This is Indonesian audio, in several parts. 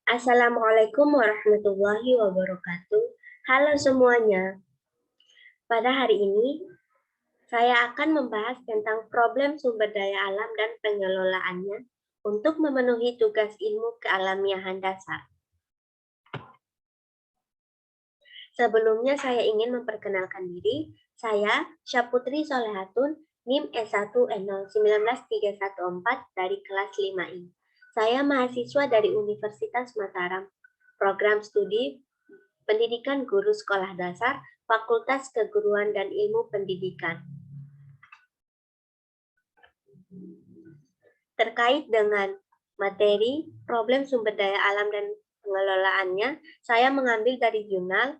Assalamualaikum warahmatullahi wabarakatuh. Halo semuanya. Pada hari ini, saya akan membahas tentang problem sumber daya alam dan pengelolaannya untuk memenuhi tugas ilmu kealamiahan dasar. Sebelumnya saya ingin memperkenalkan diri. Saya Syaputri Solehatun, NIM S1N0193114 dari kelas 5I. Saya mahasiswa dari Universitas Mataram, program studi Pendidikan Guru Sekolah Dasar, Fakultas Keguruan dan Ilmu Pendidikan. Terkait dengan materi problem sumber daya alam dan pengelolaannya, saya mengambil dari jurnal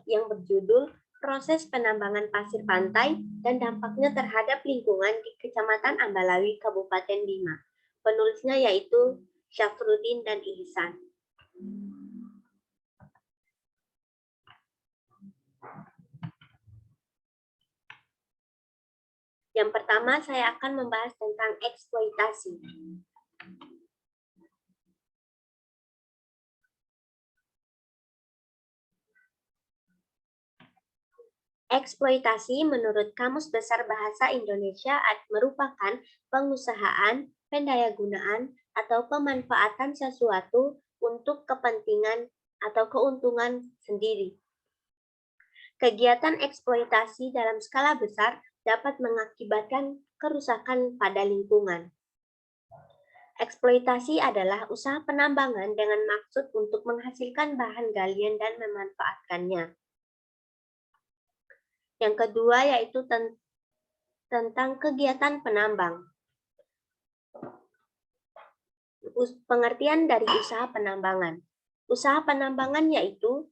yang berjudul Proses Penambangan Pasir Pantai dan Dampaknya Terhadap Lingkungan di Kecamatan Ambalawi, Kabupaten Bima. Penulisnya yaitu Syafruddin dan Ihsan. Yang pertama, saya akan membahas tentang eksploitasi. Eksploitasi menurut Kamus Besar Bahasa Indonesia merupakan pengusahaan, pendayagunaan, atau pemanfaatan sesuatu untuk kepentingan atau keuntungan sendiri. Kegiatan eksploitasi dalam skala besar dapat mengakibatkan kerusakan pada lingkungan. Eksploitasi adalah usaha penambangan dengan maksud untuk menghasilkan bahan galian dan memanfaatkannya. Yang kedua yaitu tentang kegiatan penambang. Pengertian dari usaha penambangan. Usaha penambangan yaitu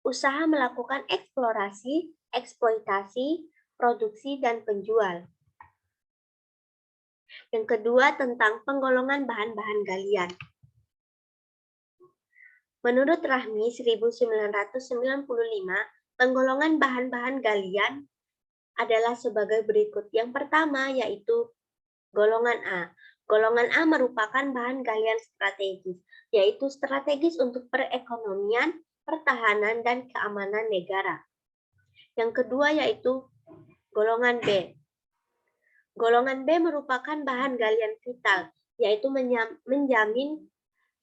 usaha melakukan eksplorasi, eksploitasi, produksi, dan penjual. Yang kedua tentang penggolongan bahan-bahan galian. Menurut Rahmi 1995, penggolongan bahan-bahan galian adalah sebagai berikut. Yang pertama yaitu golongan A. Golongan A merupakan bahan galian strategis, yaitu strategis untuk perekonomian, pertahanan, dan keamanan negara. Yang kedua yaitu golongan B. Golongan B merupakan bahan galian vital, yaitu menjamin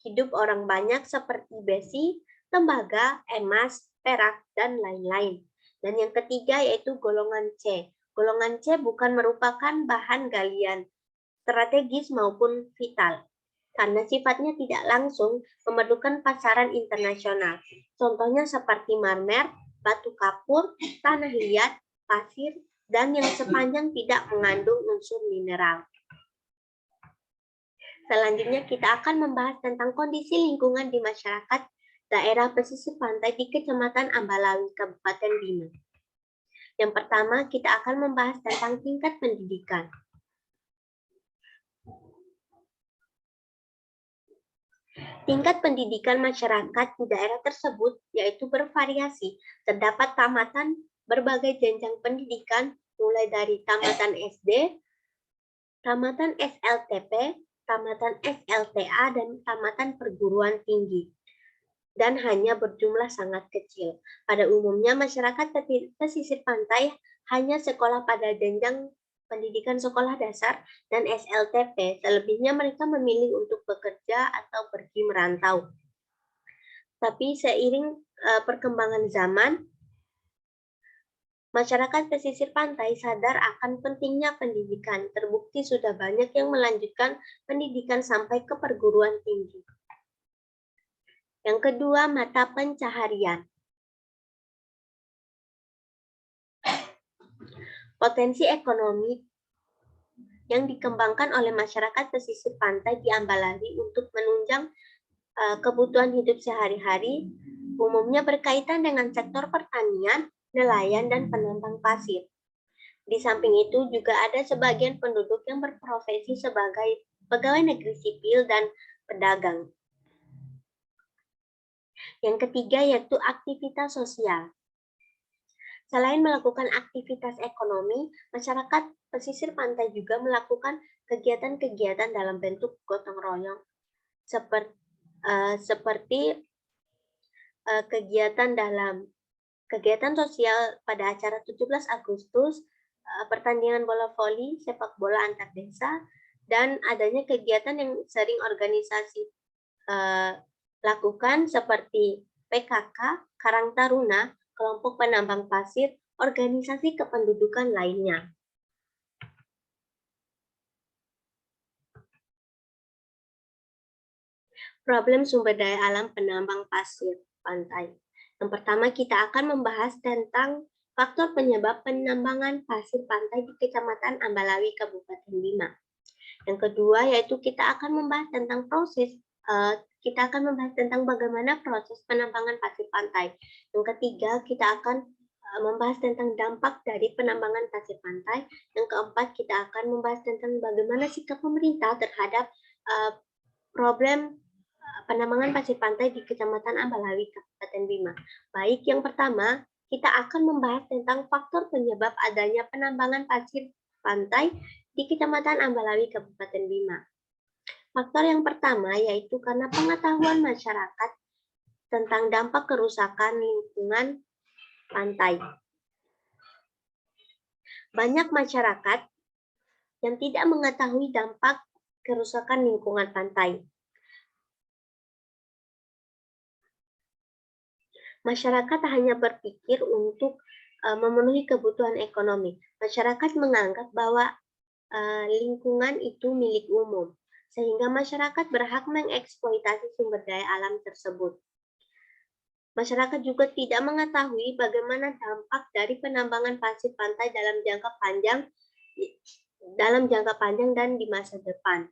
hidup orang banyak seperti besi, tembaga, emas, perak, dan lain-lain. Dan yang ketiga yaitu golongan C. Golongan C bukan merupakan bahan galian strategis maupun vital, karena sifatnya tidak langsung memerlukan pasaran internasional. Contohnya seperti marmer, batu kapur, tanah liat, pasir, dan yang sepanjang tidak mengandung unsur mineral. Selanjutnya kita akan membahas tentang kondisi lingkungan di masyarakat daerah pesisir pantai di Kecamatan Ambalawi, Kabupaten Bima. Yang pertama, kita akan membahas tentang tingkat pendidikan. Tingkat pendidikan masyarakat di daerah tersebut yaitu bervariasi. Terdapat tamatan berbagai jenjang pendidikan, mulai dari tamatan SD, tamatan SLTP, tamatan SLTA, dan tamatan perguruan tinggi, dan hanya berjumlah sangat kecil. Pada umumnya, masyarakat pesisir pantai hanya sekolah pada jenjang pendidikan sekolah dasar dan SLTP. Selebihnya mereka memilih untuk bekerja atau pergi merantau. Tapi seiring perkembangan zaman, masyarakat pesisir pantai sadar akan pentingnya pendidikan. Terbukti sudah banyak yang melanjutkan pendidikan sampai ke perguruan tinggi. Yang kedua, mata pencaharian. Potensi ekonomi yang dikembangkan oleh masyarakat pesisir pantai di Ambalawi untuk menunjang kebutuhan hidup sehari-hari umumnya berkaitan dengan sektor pertanian, nelayan, dan penambang pasir. Di samping itu juga ada sebagian penduduk yang berprofesi sebagai pegawai negeri sipil dan pedagang. Yang ketiga yaitu aktivitas sosial. Selain melakukan aktivitas ekonomi, masyarakat pesisir pantai juga melakukan kegiatan-kegiatan dalam bentuk gotong royong seperti kegiatan sosial pada acara 17 Agustus, pertandingan bola voli, sepak bola antar desa, dan adanya kegiatan yang sering organisasi lakukan seperti PKK, Karang Taruna, kelompok penambang pasir, organisasi kependudukan lainnya. Problem sumber daya alam penambang pasir pantai. Yang pertama, kita akan membahas tentang faktor penyebab penambangan pasir pantai di Kecamatan Ambalawi, Kabupaten Bima. Yang kedua, yaitu kita akan membahas tentang bagaimana proses penambangan pasir pantai. Yang ketiga, kita akan membahas tentang dampak dari penambangan pasir pantai. Yang keempat, kita akan membahas tentang bagaimana sikap pemerintah terhadap problem penambangan pasir pantai di Kecamatan Ambalawi, Kabupaten Bima. Baik, yang pertama, kita akan membahas tentang faktor penyebab adanya penambangan pasir pantai di Kecamatan Ambalawi, Kabupaten Bima. Faktor yang pertama yaitu karena pengetahuan masyarakat tentang dampak kerusakan lingkungan pantai. Banyak masyarakat yang tidak mengetahui dampak kerusakan lingkungan pantai. Masyarakat hanya berpikir untuk memenuhi kebutuhan ekonomi. Masyarakat menganggap bahwa lingkungan itu milik umum, sehingga masyarakat berhak mengeksploitasi sumber daya alam tersebut. Masyarakat juga tidak mengetahui bagaimana dampak dari penambangan pasir pantai dalam jangka panjang dan di masa depan.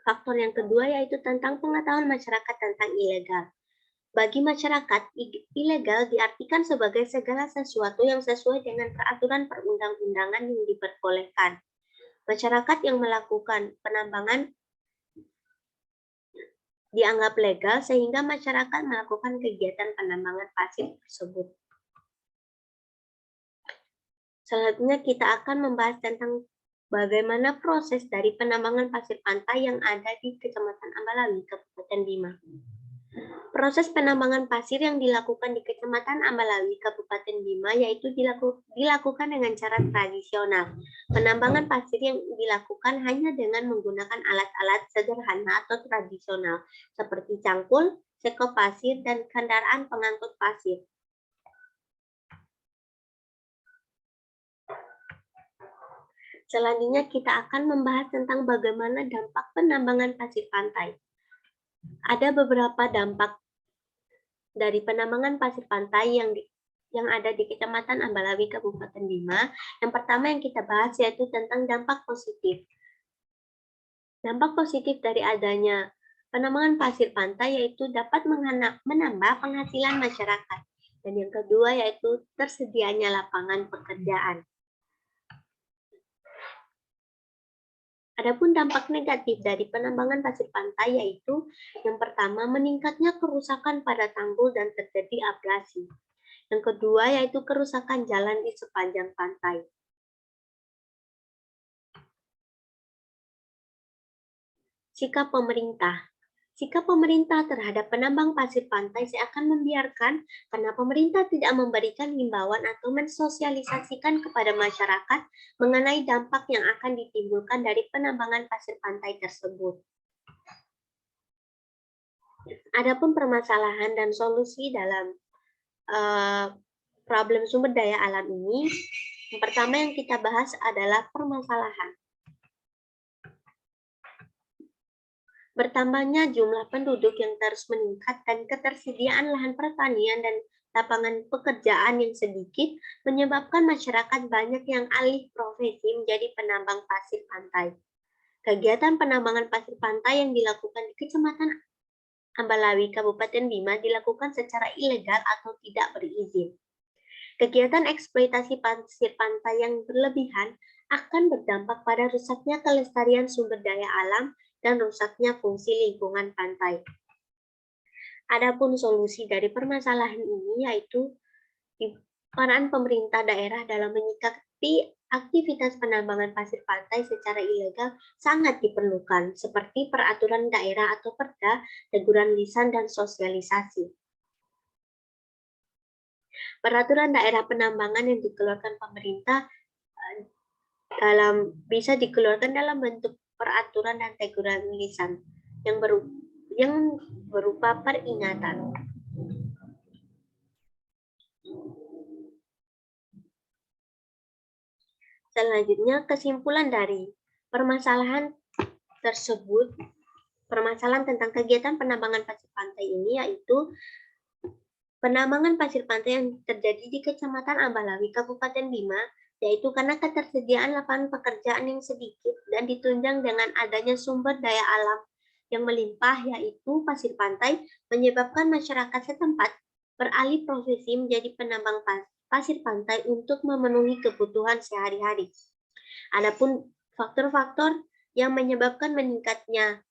Faktor yang kedua yaitu tentang pengetahuan masyarakat tentang ilegal. Bagi masyarakat, ilegal diartikan sebagai segala sesuatu yang sesuai dengan peraturan perundang-undangan yang diperbolehkan. Masyarakat yang melakukan penambangan dianggap legal sehingga masyarakat melakukan kegiatan penambangan pasir tersebut. Selanjutnya kita akan membahas tentang bagaimana proses dari penambangan pasir pantai yang ada di Kecamatan Ambalawi, Kabupaten Bima. Proses penambangan pasir yang dilakukan di Kecamatan Ambalawi, Kabupaten Bima yaitu dilakukan dengan cara tradisional. Penambangan pasir yang dilakukan hanya dengan menggunakan alat-alat sederhana atau tradisional seperti cangkul, sekop pasir, dan kendaraan pengangkut pasir. Selanjutnya kita akan membahas tentang bagaimana dampak penambangan pasir pantai. Ada beberapa dampak dari penambangan pasir pantai yang ada di Kecamatan Ambalawi, Kabupaten Bima. Yang pertama yang kita bahas yaitu tentang dampak positif. Dampak positif dari adanya penambangan pasir pantai yaitu dapat menambah penghasilan masyarakat. Dan yang kedua yaitu tersedianya lapangan pekerjaan. Adapun dampak negatif dari penambangan pasir pantai yaitu yang pertama meningkatnya kerusakan pada tanggul dan terjadi abrasi. Yang kedua yaitu kerusakan jalan di sepanjang pantai. Sikap pemerintah. Sikap pemerintah terhadap penambang pasir pantai seakan membiarkan karena pemerintah tidak memberikan himbauan atau mensosialisasikan kepada masyarakat mengenai dampak yang akan ditimbulkan dari penambangan pasir pantai tersebut. Adapun permasalahan dan solusi dalam problem sumber daya alam ini, yang pertama yang kita bahas adalah permasalahan. Bertambahnya jumlah penduduk yang terus meningkat dan ketersediaan lahan pertanian dan lapangan pekerjaan yang sedikit menyebabkan masyarakat banyak yang alih profesi menjadi penambang pasir pantai. Kegiatan penambangan pasir pantai yang dilakukan di Kecamatan Ambalawi, Kabupaten Bima dilakukan secara ilegal atau tidak berizin. Kegiatan eksploitasi pasir pantai yang berlebihan akan berdampak pada rusaknya kelestarian sumber daya alam dan rusaknya fungsi lingkungan pantai. Adapun solusi dari permasalahan ini yaitu peran pemerintah daerah dalam menyikapi aktivitas penambangan pasir pantai secara ilegal sangat diperlukan, seperti peraturan daerah atau perda, teguran lisan, dan sosialisasi. Peraturan daerah penambangan yang dikeluarkan pemerintah bisa dikeluarkan dalam bentuk peraturan dan teguran lisan yang berupa peringatan. Selanjutnya, kesimpulan dari permasalahan tersebut, permasalahan tentang kegiatan penambangan pasir pantai ini yaitu penambangan pasir pantai yang terjadi di Kecamatan Ambalawi, Kabupaten Bima, yaitu karena ketersediaan lapangan pekerjaan yang sedikit dan ditunjang dengan adanya sumber daya alam yang melimpah, yaitu pasir pantai, menyebabkan masyarakat setempat beralih profesi menjadi penambang pasir pantai untuk memenuhi kebutuhan sehari-hari. Adapun faktor-faktor yang menyebabkan meningkatnya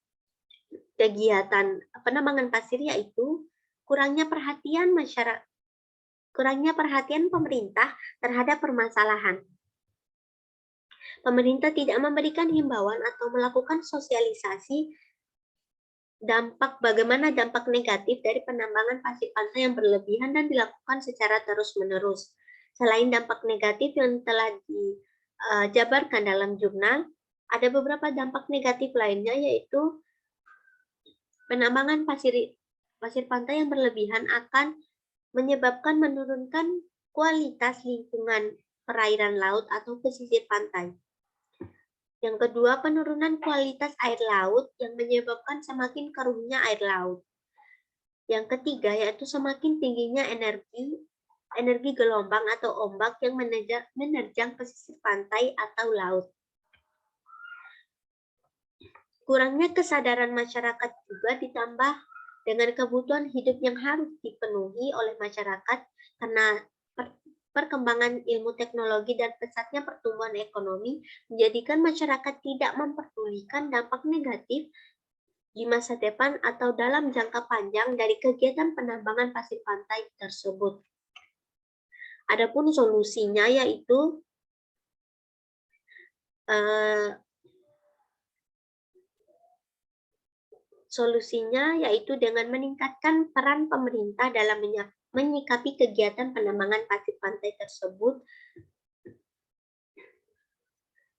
kegiatan penambangan pasir yaitu kurangnya perhatian pemerintah terhadap permasalahan. Pemerintah tidak memberikan himbauan atau melakukan sosialisasi bagaimana dampak negatif dari penambangan pasir pantai yang berlebihan dan dilakukan secara terus-menerus. Selain dampak negatif yang telah dijabarkan dalam jurnal, ada beberapa dampak negatif lainnya, yaitu penambangan pasir pantai yang berlebihan akan menyebabkan menurunkan kualitas lingkungan perairan laut atau pesisir pantai. Yang kedua, penurunan kualitas air laut yang menyebabkan semakin keruhnya air laut. Yang ketiga, yaitu semakin tingginya energi gelombang atau ombak yang menerjang pesisir pantai atau laut. Kurangnya kesadaran masyarakat juga ditambah dengan kebutuhan hidup yang harus dipenuhi oleh masyarakat karena perkembangan ilmu teknologi dan pesatnya pertumbuhan ekonomi menjadikan masyarakat tidak memperdulikan dampak negatif di masa depan atau dalam jangka panjang dari kegiatan penambangan pasir pantai tersebut. Adapun solusinya yaitu dengan meningkatkan peran pemerintah dalam menyikapi kegiatan penambangan pasir pantai tersebut,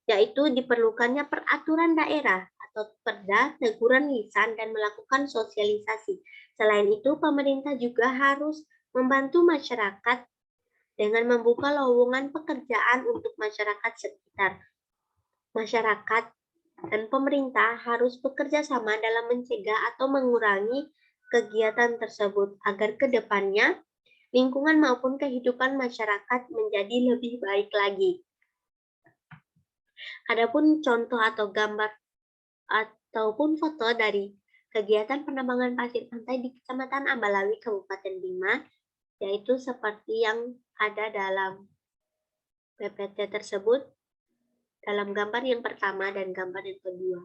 yaitu diperlukannya peraturan daerah atau perda, teguran lisan, dan melakukan sosialisasi. Selain itu, pemerintah juga harus membantu masyarakat dengan membuka lowongan pekerjaan untuk masyarakat sekitar. Masyarakat dan pemerintah harus bekerja sama dalam mencegah atau mengurangi kegiatan tersebut agar ke depannya lingkungan maupun kehidupan masyarakat menjadi lebih baik lagi. Adapun contoh atau gambar ataupun foto dari kegiatan penambangan pasir pantai di Kecamatan Ambalawi, Kabupaten Bima, yaitu seperti yang ada dalam PPT tersebut, dalam gambar yang pertama dan gambar yang kedua.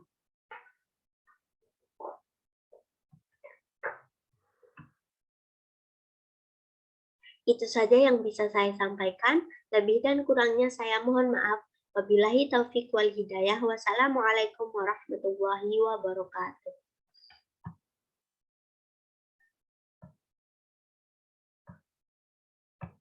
Itu saja yang bisa saya sampaikan. Lebih dan kurangnya saya mohon maaf. Wabillahi taufiq wal hidayah. Wassalamualaikum warahmatullahi wabarakatuh.